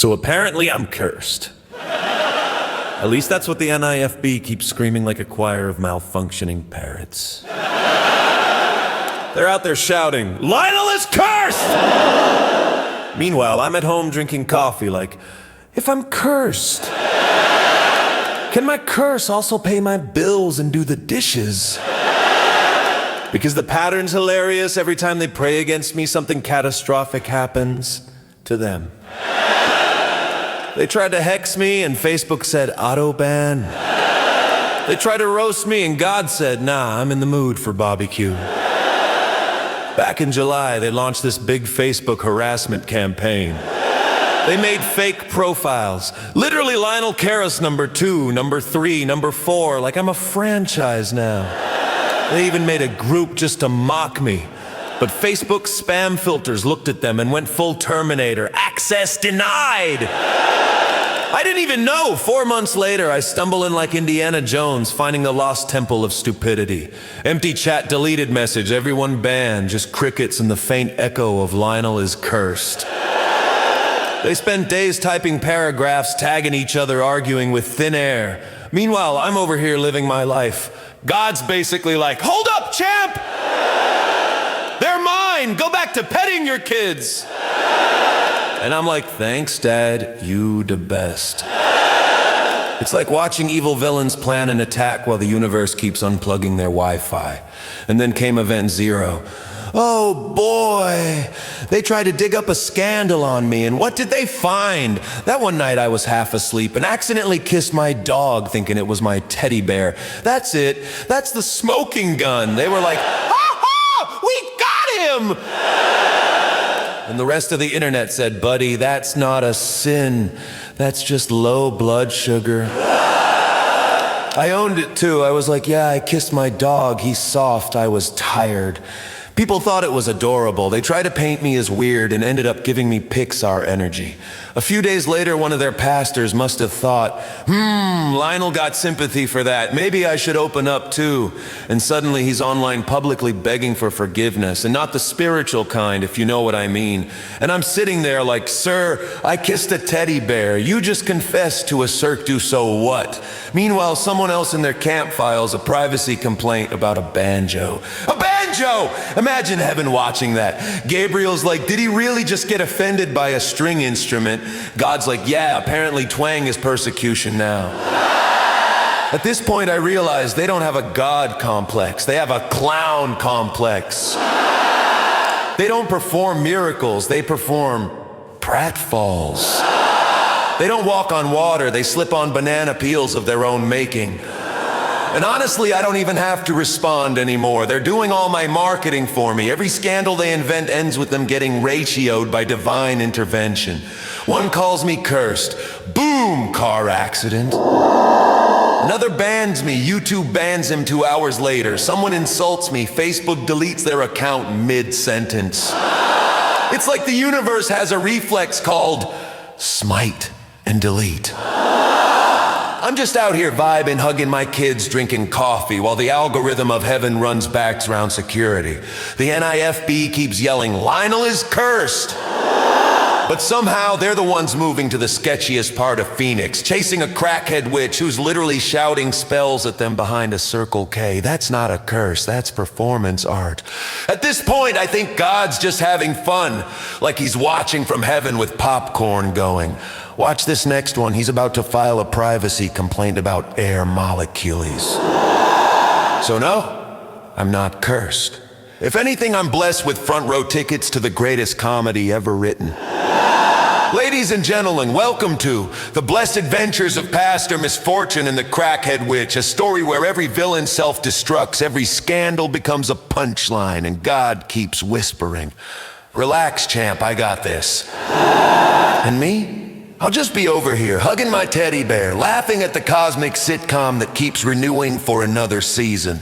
So apparently I'm cursed. At least that's what the NIFB keeps screaming like a choir of malfunctioning parrots. They're out there shouting, "Lionel is cursed!" Meanwhile, I'm at home drinking coffee like, if I'm cursed, can my curse also pay my bills and do the dishes? Because the pattern's hilarious. Every time they pray against me, something catastrophic happens to them. They tried to hex me and Facebook said auto ban. They tried to roast me and God said, nah, I'm in the mood for barbecue. Back in July, they launched this big Facebook harassment campaign. They made fake profiles. Literally Lionel Karras #2, #3, #4, like I'm a franchise now. They even made a group just to mock me. But Facebook's spam filters looked at them and went full Terminator. Access denied! I didn't even know. 4 months later, I stumble in like Indiana Jones, finding the lost temple of stupidity. Empty chat, deleted message, everyone banned, just crickets and the faint echo of Lionel is cursed. They spent days typing paragraphs, tagging each other, arguing with thin air. Meanwhile, I'm over here living my life. God's basically like, hold up, champ! They're mine! Go back to petting your kids! And I'm like, thanks, Dad, you the best. It's like watching evil villains plan an attack while the universe keeps unplugging their Wi-Fi. And then came Event Zero. Oh boy, they tried to dig up a scandal on me, and what did they find? That one night I was half asleep and accidentally kissed my dog thinking it was my teddy bear. That's it, that's the smoking gun. They were like, ha ha, we got him! And the rest of the internet said, buddy, that's not a sin. That's just low blood sugar. I owned it too. I was like, yeah, I kissed my dog. He's soft. I was tired. People thought it was adorable. They tried to paint me as weird and ended up giving me Pixar energy. A few days later, one of their pastors must have thought, Lionel got sympathy for that. Maybe I should open up too. And suddenly he's online publicly begging for forgiveness, and not the spiritual kind, if you know what I mean. And I'm sitting there like, sir, I kissed a teddy bear. You just confessed to a Cirque du so what? Meanwhile, someone else in their camp files a privacy complaint about a banjo. A banjo! Imagine heaven watching that. Gabriel's like, did he really just get offended by a string instrument? God's like, yeah, apparently twang is persecution now. At this point, I realized they don't have a God complex. They have a clown complex. They don't perform miracles. They perform pratfalls. They don't walk on water. They slip on banana peels of their own making. And honestly, I don't even have to respond anymore. They're doing all my marketing for me. Every scandal they invent ends with them getting ratioed by divine intervention. One calls me cursed. Boom, car accident. Another bans me. YouTube bans him 2 hours later. Someone insults me. Facebook deletes their account mid-sentence. It's like the universe has a reflex called smite and delete. I'm just out here vibing, hugging my kids, drinking coffee, while the algorithm of heaven runs backs around security. The NIFB keeps yelling, Lionel is cursed! But somehow they're the ones moving to the sketchiest part of Phoenix, chasing a crackhead witch who's literally shouting spells at them behind a Circle K. That's not a curse, that's performance art. At this point, I think God's just having fun, like he's watching from heaven with popcorn going. Watch this next one. He's about to file a privacy complaint about air molecules. So no, I'm not cursed. If anything, I'm blessed with front row tickets to the greatest comedy ever written. Ladies and gentlemen, welcome to The Blessed Adventures of Pastor Misfortune and the Crackhead Witch, a story where every villain self-destructs, every scandal becomes a punchline, and God keeps whispering, relax, champ, I got this. And me? I'll just be over here, hugging my teddy bear, laughing at the cosmic sitcom that keeps renewing for another season.